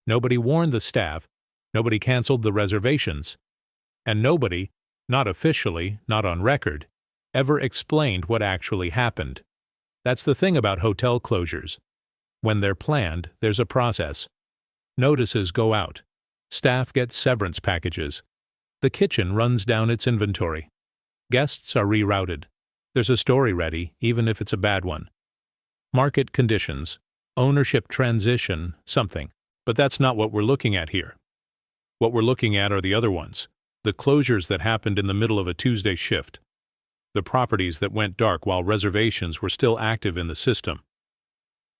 Nobody warned the staff, nobody canceled the reservations, and nobody, not officially, not on record, ever explained what actually happened. That's the thing about hotel closures. When they're planned, there's a process. Notices go out. Staff get severance packages. The kitchen runs down its inventory. Guests are rerouted. There's a story ready, even if it's a bad one. Market conditions, ownership transition, something. But that's not what we're looking at here. What we're looking at are the other ones. The closures that happened in the middle of a Tuesday shift. The properties that went dark while reservations were still active in the system.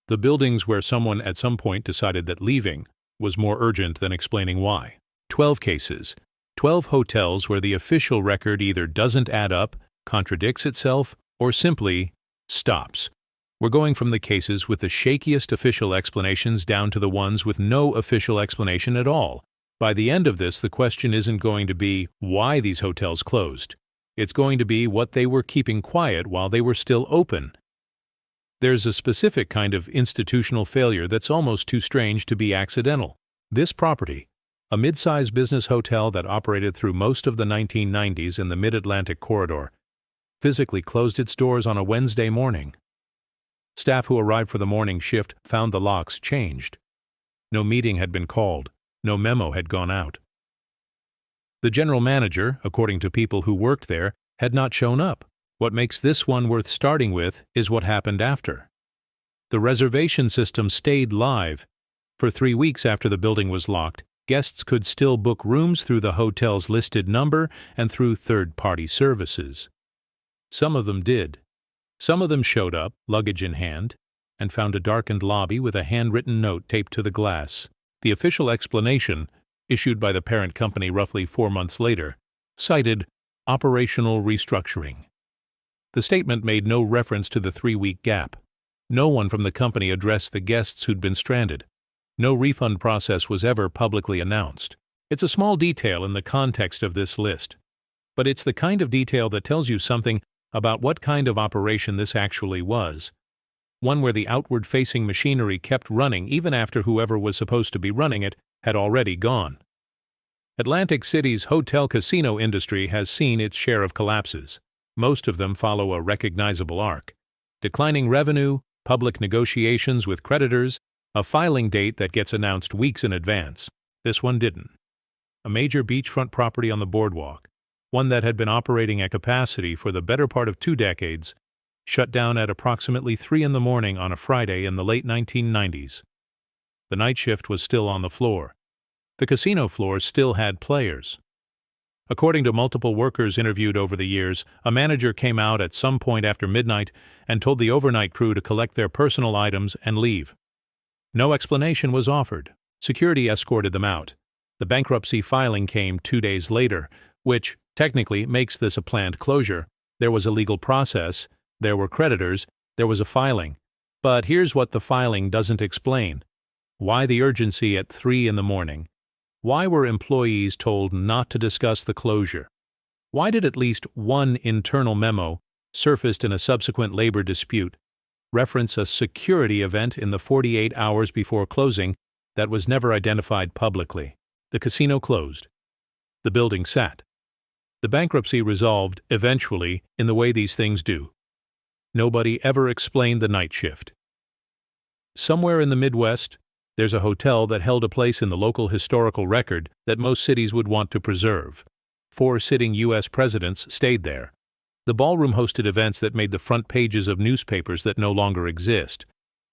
The buildings where someone at some point decided that leaving was more urgent than explaining why. 12 cases. 12 hotels where the official record either doesn't add up, contradicts itself, or simply stops. We're going from the cases with the shakiest official explanations down to the ones with no official explanation at all. By the end of this, the question isn't going to be why these hotels closed. It's going to be what they were keeping quiet while they were still open. There's a specific kind of institutional failure that's almost too strange to be accidental. This property, a mid-sized business hotel that operated through most of the 1990s in the Mid-Atlantic corridor, physically closed its doors on a Wednesday morning. Staff who arrived for the morning shift found the locks changed. No meeting had been called. No memo had gone out. The general manager, according to people who worked there, had not shown up. What makes this one worth starting with is what happened after. The reservation system stayed live. For 3 weeks after the building was locked, guests could still book rooms through the hotel's listed number and through third-party services. Some of them did. Some of them showed up, luggage in hand, and found a darkened lobby with a handwritten note taped to the glass. The official explanation, issued by the parent company roughly 4 months later, cited operational restructuring. The statement made no reference to the 3-week gap. No one from the company addressed the guests who'd been stranded. No refund process was ever publicly announced. It's a small detail in the context of this list, but it's the kind of detail that tells you something about what kind of operation this actually was. One where the outward-facing machinery kept running even after whoever was supposed to be running it had already gone. Atlantic City's hotel-casino industry has seen its share of collapses. Most of them follow a recognizable arc. Declining revenue, public negotiations with creditors, a filing date that gets announced weeks in advance. This one didn't. A major beachfront property on the boardwalk, one that had been operating at capacity for the better part of 2 decades, shut down at approximately 3 a.m. on a Friday in the late 1990s. The night shift was still on the floor. The casino floor still had players. According to multiple workers interviewed over the years, a manager came out at some point after midnight and told the overnight crew to collect their personal items and leave. No explanation was offered. Security escorted them out. The bankruptcy filing came 2 days later, which technically makes this a planned closure. There was a legal process, there were creditors, there was a filing. But here's what the filing doesn't explain. Why the urgency at 3 a.m? Why were employees told not to discuss the closure? Why did at least one internal memo, surfaced in a subsequent labor dispute, reference a security event in the 48 hours before closing that was never identified publicly? The casino closed. The building sat. The bankruptcy resolved, eventually, in the way these things do. Nobody ever explained the night shift. Somewhere in the Midwest, there's a hotel that held a place in the local historical record that most cities would want to preserve. 4 sitting U.S. presidents stayed there. The ballroom hosted events that made the front pages of newspapers that no longer exist.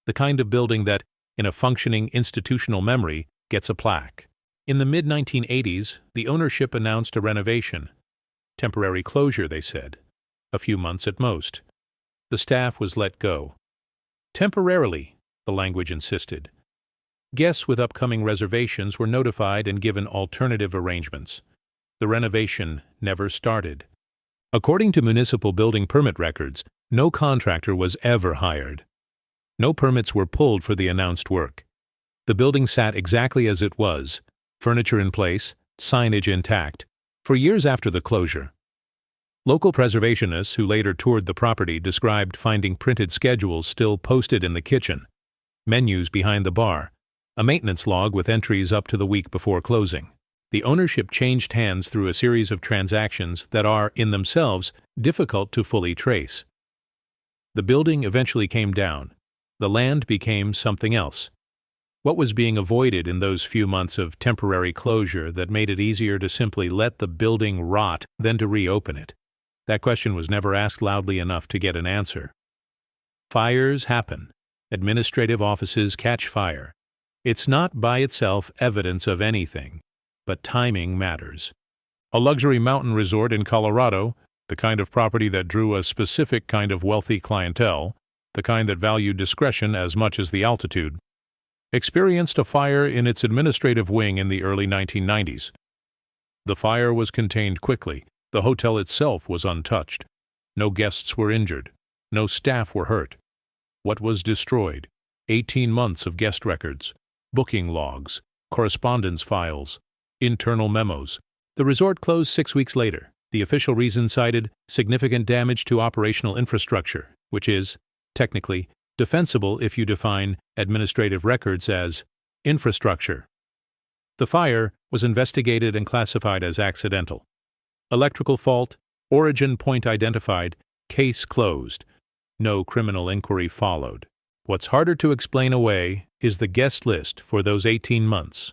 The kind of building that, in a functioning institutional memory, gets a plaque. In the mid-1980s, the ownership announced a renovation. Temporary closure, they said. A few months at most. The staff was let go. Temporarily, the language insisted. Guests with upcoming reservations were notified and given alternative arrangements. The renovation never started. According to municipal building permit records, no contractor was ever hired. No permits were pulled for the announced work. The building sat exactly as it was, furniture in place, signage intact, for years after the closure. Local preservationists who later toured the property described finding printed schedules still posted in the kitchen, menus behind the bar, a maintenance log with entries up to the week before closing. The ownership changed hands through a series of transactions that are, in themselves, difficult to fully trace. The building eventually came down. The land became something else. What was being avoided in those few months of temporary closure that made it easier to simply let the building rot than to reopen it? That question was never asked loudly enough to get an answer. Fires happen. Administrative offices catch fire. It's not by itself evidence of anything, but timing matters. A luxury mountain resort in Colorado, the kind of property that drew a specific kind of wealthy clientele, the kind that valued discretion as much as the altitude, experienced a fire in its administrative wing in the early 1990s. The fire was contained quickly. The hotel itself was untouched. No guests were injured. No staff were hurt. What was destroyed? 18 months of guest records, booking logs, correspondence files, internal memos. The resort closed 6 weeks later. The official reason cited significant damage to operational infrastructure, which is, technically, defensible if you define administrative records as infrastructure. The fire was investigated and classified as accidental. Electrical fault, origin point identified, case closed. No criminal inquiry followed. What's harder to explain away is the guest list for those 18 months.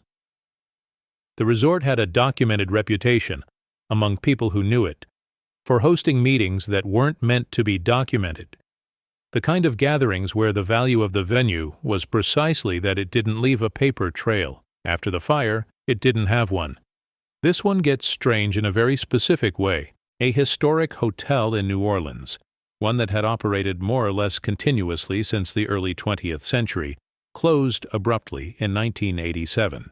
The resort had a documented reputation, among people who knew it, for hosting meetings that weren't meant to be documented. The kind of gatherings where the value of the venue was precisely that it didn't leave a paper trail. After the fire, it didn't have one. This one gets strange in a very specific way. A historic hotel in New Orleans, one that had operated more or less continuously since the early 20th century, closed abruptly in 1987.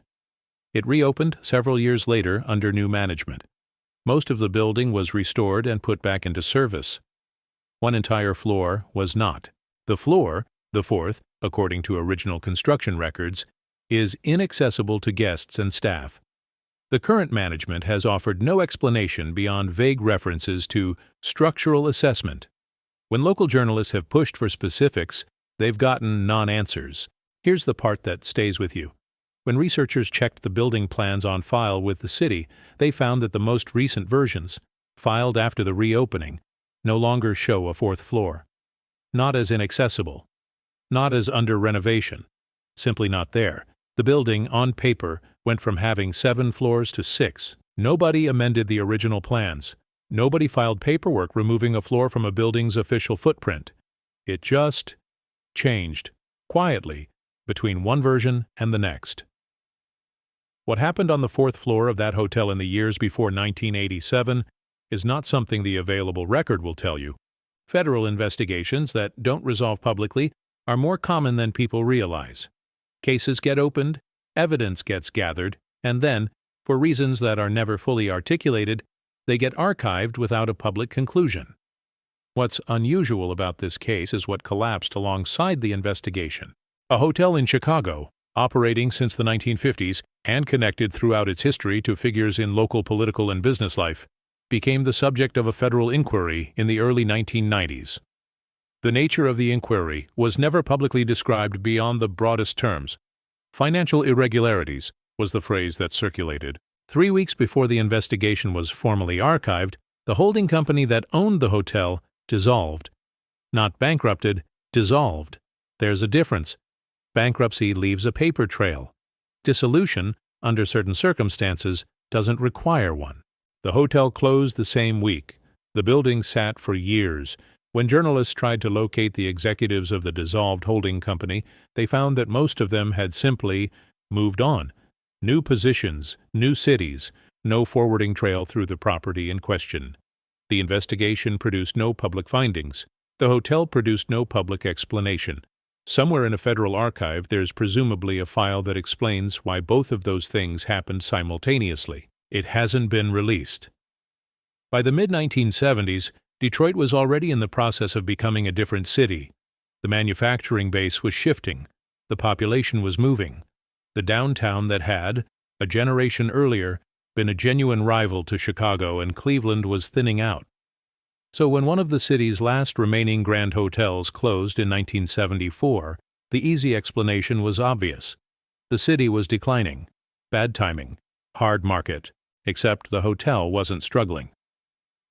It reopened several years later under new management. Most of the building was restored and put back into service. One entire floor was not. The floor, the fourth, according to original construction records, is inaccessible to guests and staff. The current management has offered no explanation beyond vague references to structural assessment. When local journalists have pushed for specifics, they've gotten non-answers. Here's the part that stays with you. When researchers checked the building plans on file with the city, they found that the most recent versions, filed after the reopening, no longer show a fourth floor. Not as inaccessible. Not as under renovation. Simply not there. The building, on paper, went from having 7 floors to 6. Nobody amended the original plans. Nobody filed paperwork removing a floor from a building's official footprint. It just changed, quietly, between one version and the next. What happened on the 4th floor of that hotel in the years before 1987 is not something the available record will tell you. Federal investigations that don't resolve publicly are more common than people realize. Cases get opened, evidence gets gathered, and then, for reasons that are never fully articulated, they get archived without a public conclusion. What's unusual about this case is what collapsed alongside the investigation. A hotel in Chicago, operating since the 1950s and connected throughout its history to figures in local political and business life, became the subject of a federal inquiry in the early 1990s. The nature of the inquiry was never publicly described beyond the broadest terms. Financial irregularities was the phrase that circulated. 3 weeks before the investigation was formally archived, the holding company that owned the hotel dissolved. Not bankrupted, dissolved. There's a difference. Bankruptcy leaves a paper trail. Dissolution, under certain circumstances, doesn't require one. The hotel closed the same week. The building sat for years. When journalists tried to locate the executives of the dissolved holding company, they found that most of them had simply moved on. New positions, new cities, no forwarding trail through the property in question. The investigation produced no public findings. The hotel produced no public explanation. Somewhere in a federal archive there's presumably a file that explains why both of those things happened simultaneously. It hasn't been released. By the mid-1970s, Detroit was already in the process of becoming a different city. The manufacturing base was shifting. The population was moving. The downtown that had, a generation earlier, been a genuine rival to Chicago and Cleveland was thinning out. So when one of the city's last remaining grand hotels closed in 1974, the easy explanation was obvious. The city was declining. Bad timing. Hard market. Except the hotel wasn't struggling.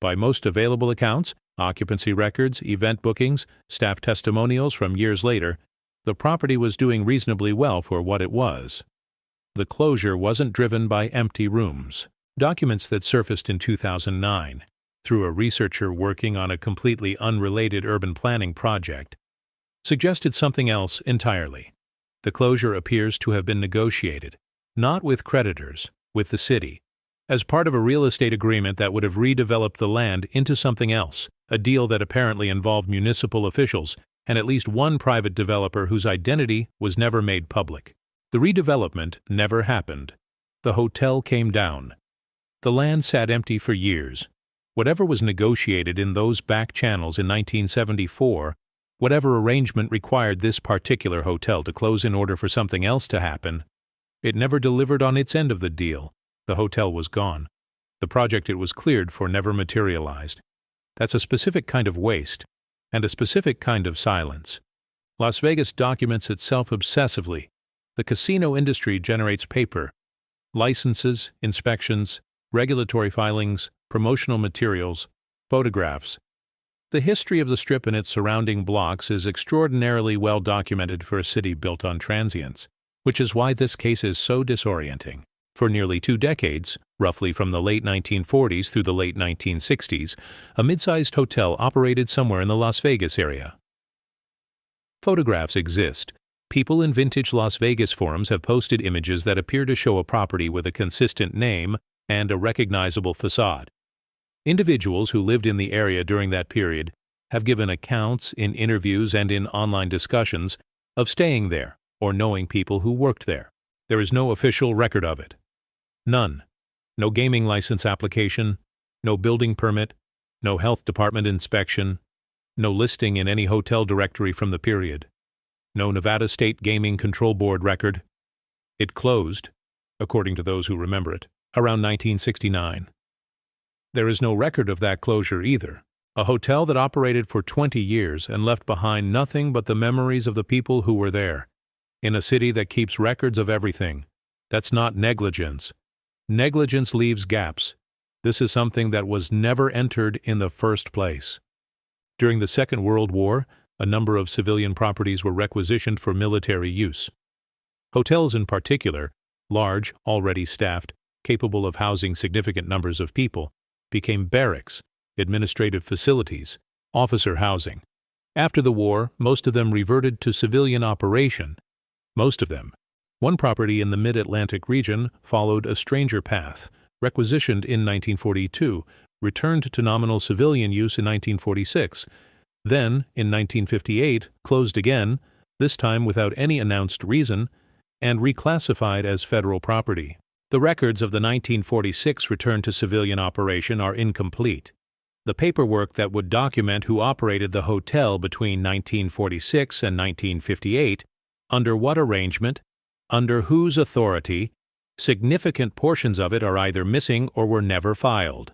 By most available accounts, occupancy records, event bookings, staff testimonials from years later, the property was doing reasonably well for what it was. The closure wasn't driven by empty rooms. Documents that surfaced in 2009, through a researcher working on a completely unrelated urban planning project, suggested something else entirely. The closure appears to have been negotiated, not with creditors, with the city, as part of a real estate agreement that would have redeveloped the land into something else, a deal that apparently involved municipal officials and at least one private developer whose identity was never made public. The redevelopment never happened. The hotel came down. The land sat empty for years. Whatever was negotiated in those back channels in 1974, whatever arrangement required this particular hotel to close in order for something else to happen, it never delivered on its end of the deal. The hotel was gone. The project it was cleared for never materialized. That's a specific kind of waste, and a specific kind of silence. Las Vegas documents itself obsessively. The casino industry generates paper, licenses, inspections, regulatory filings, promotional materials, photographs. The history of the Strip and its surrounding blocks is extraordinarily well documented for a city built on transients, which is why this case is so disorienting. For nearly 2 decades, roughly from the late 1940s through the late 1960s, a mid-sized hotel operated somewhere in the Las Vegas area. Photographs exist. People in vintage Las Vegas forums have posted images that appear to show a property with a consistent name and a recognizable facade. Individuals who lived in the area during that period have given accounts in interviews and in online discussions of staying there or knowing people who worked there. There is no official record of it. None. No gaming license application, no building permit, no health department inspection, no listing in any hotel directory from the period, no Nevada State Gaming Control Board record. It closed, according to those who remember it, around 1969. There is no record of that closure either. A hotel that operated for 20 years and left behind nothing but the memories of the people who were there. In a city that keeps records of everything. That's not negligence. Negligence leaves gaps. This is something that was never entered in the first place. During the Second World War, a number of civilian properties were requisitioned for military use. Hotels in particular, large, already staffed, capable of housing significant numbers of people, became barracks, administrative facilities, officer housing. After the war, most of them reverted to civilian operation. Most of them. One property in the Mid-Atlantic region followed a stranger path, requisitioned in 1942, returned to nominal civilian use in 1946, then, in 1958, closed again, this time without any announced reason, and reclassified as federal property. The records of the 1946 return to civilian operation are incomplete. The paperwork that would document who operated the hotel between 1946 and 1958, under what arrangement, under whose authority, significant portions of it are either missing or were never filed.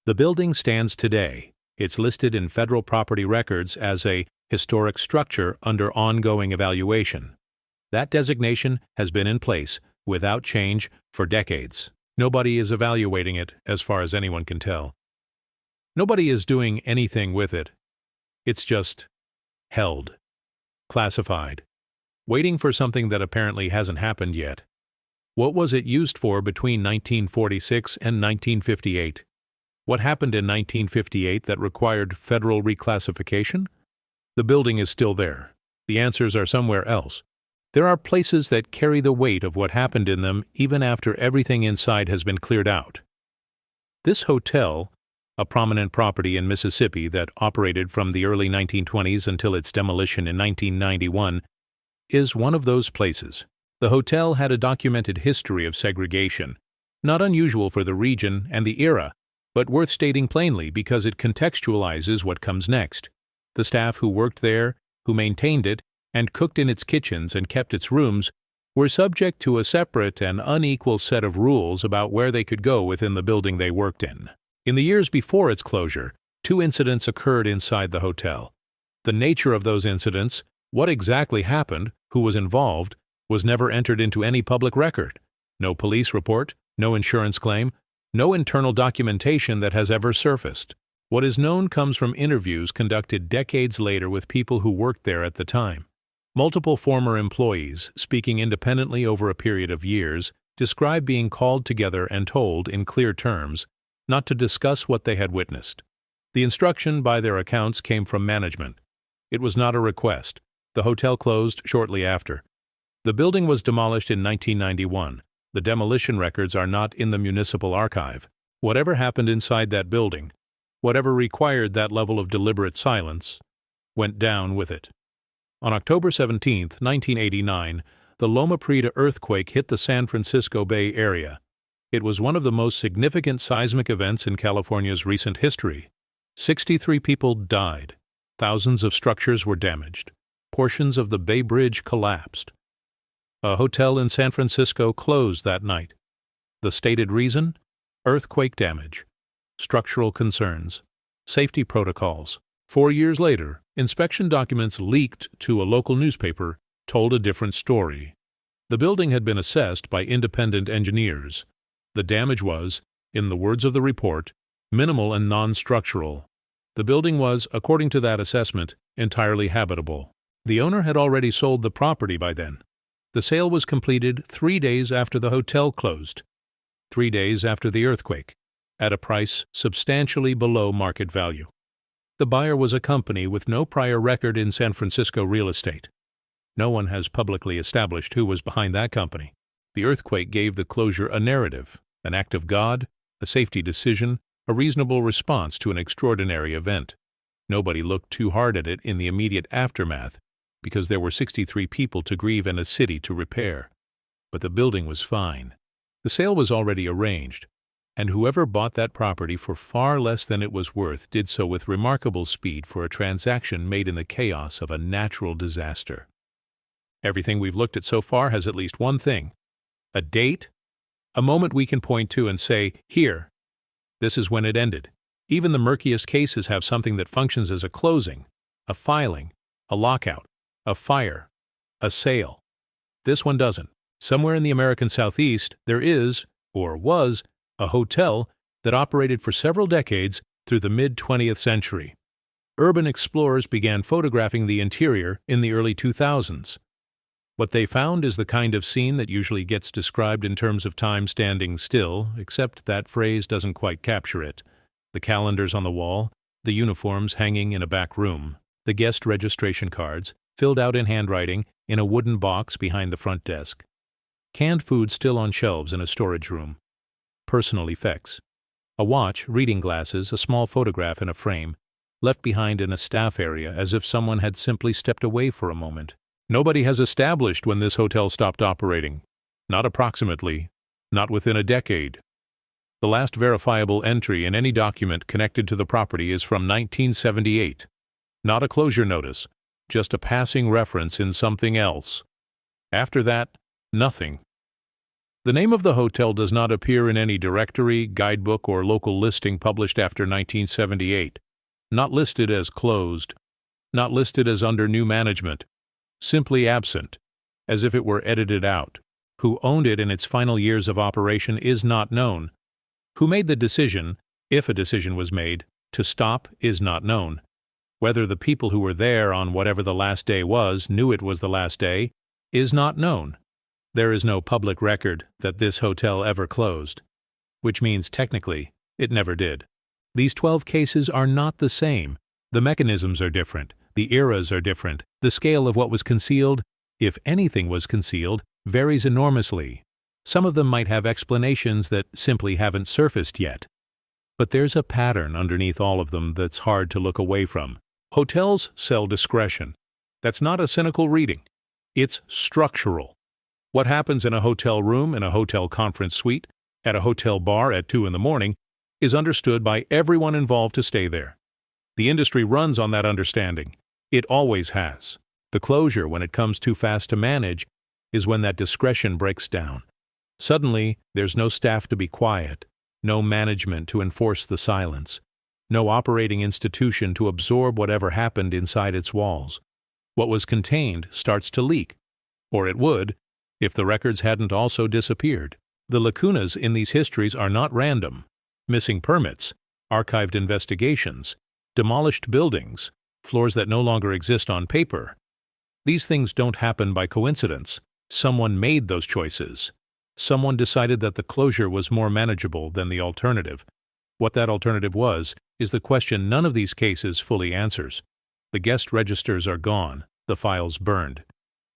The building stands today. It's listed in federal property records as a historic structure under ongoing evaluation. That designation has been in place, without change, for decades. Nobody is evaluating it, as far as anyone can tell. Nobody is doing anything with it. It's just held, classified, waiting for something that apparently hasn't happened yet. What was it used for between 1946 and 1958? What happened in 1958 that required federal reclassification? The building is still there. The answers are somewhere else. There are places that carry the weight of what happened in them even after everything inside has been cleared out. This hotel, a prominent property in Mississippi that operated from the early 1920s until its demolition in 1991, is one of those places. The hotel had a documented history of segregation, not unusual for the region and the era, but worth stating plainly because it contextualizes what comes next. The staff who worked there, who maintained it, and cooked in its kitchens and kept its rooms, were subject to a separate and unequal set of rules about where they could go within the building they worked in. In the years before its closure, 2 incidents occurred inside the hotel. The nature of those incidents, what exactly happened, who was involved, was never entered into any public record. No police report, no insurance claim, no internal documentation that has ever surfaced. What is known comes from interviews conducted decades later with people who worked there at the time. Multiple former employees, speaking independently over a period of years, describe being called together and told, in clear terms, not to discuss what they had witnessed. The instruction, by their accounts, came from management. It was not a request. The hotel closed shortly after. The building was demolished in 1991. The demolition records are not in the municipal archive. Whatever happened inside that building, whatever required that level of deliberate silence, went down with it. On October 17, 1989, the Loma Prieta earthquake hit the San Francisco Bay Area. It was one of the most significant seismic events in California's recent history. 63 people died. Thousands of structures were damaged. Portions of the Bay Bridge collapsed. A hotel in San Francisco closed that night. The stated reason? Earthquake damage, structural concerns, safety protocols. 4 years later, inspection documents leaked to a local newspaper told a different story. The building had been assessed by independent engineers. The damage was, in the words of the report, minimal and non-structural. The building was, according to that assessment, entirely habitable. The owner had already sold the property by then. The sale was completed 3 days after the hotel closed, 3 days after the earthquake, at a price substantially below market value. The buyer was a company with no prior record in San Francisco real estate. No one has publicly established who was behind that company. The earthquake gave the closure a narrative, an act of God, a safety decision, a reasonable response to an extraordinary event. Nobody looked too hard at it in the immediate aftermath, because there were 63 people to grieve and a city to repair. But the building was fine. The sale was already arranged, and whoever bought that property for far less than it was worth did so with remarkable speed for a transaction made in the chaos of a natural disaster. Everything we've looked at so far has at least one thing: a date, a moment we can point to and say, here, this is when it ended. Even the murkiest cases have something that functions as a closing, a filing, a lockout, a fire, a sale. This one doesn't. Somewhere in the American Southeast, there is, or was, a hotel that operated for several decades through the mid-20th century. Urban explorers began photographing the interior in the early 2000s. What they found is the kind of scene that usually gets described in terms of time standing still, except that phrase doesn't quite capture it. The calendars on the wall, the uniforms hanging in a back room, the guest registration cards, filled out in handwriting, in a wooden box behind the front desk. Canned food still on shelves in a storage room. Personal effects. A watch, reading glasses, a small photograph in a frame, left behind in a staff area as if someone had simply stepped away for a moment. Nobody has established when this hotel stopped operating. Not approximately. Not within a decade. The last verifiable entry in any document connected to the property is from 1978. Not a closure notice, just a passing reference in something else. After that, nothing. The name of the hotel does not appear in any directory, guidebook, or local listing published after 1978. Not listed as closed. Not listed as under new management. Simply absent, as if it were edited out. Who owned it in its final years of operation is not known. Who made the decision, if a decision was made, to stop is not known. Whether the people who were there on whatever the last day was knew it was the last day is not known. There is no public record that this hotel ever closed, which means technically it never did. These 12 cases are not the same. The mechanisms are different. The eras are different. The scale of what was concealed, if anything was concealed, varies enormously. Some of them might have explanations that simply haven't surfaced yet. But there's a pattern underneath all of them that's hard to look away from. Hotels sell discretion. That's not a cynical reading. It's structural. What happens in a hotel room, in a hotel conference suite, at a hotel bar at 2 a.m. is understood by everyone involved to stay there. The industry runs on that understanding. It always has. The closure, when it comes too fast to manage, is when that discretion breaks down. Suddenly, there's no staff to be quiet, no management to enforce the silence, no operating institution to absorb whatever happened inside its walls. What was contained starts to leak, or it would, if the records hadn't also disappeared. The lacunas in these histories are not random. Missing permits, archived investigations, demolished buildings, floors that no longer exist on paper. These things don't happen by coincidence. Someone made those choices. Someone decided that the closure was more manageable than the alternative. What that alternative was is the question none of these cases fully answers. The guest registers are gone, the files burned.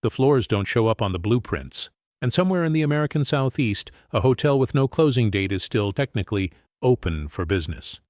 The floors don't show up on the blueprints. And somewhere in the American Southeast, a hotel with no closing date is still technically open for business.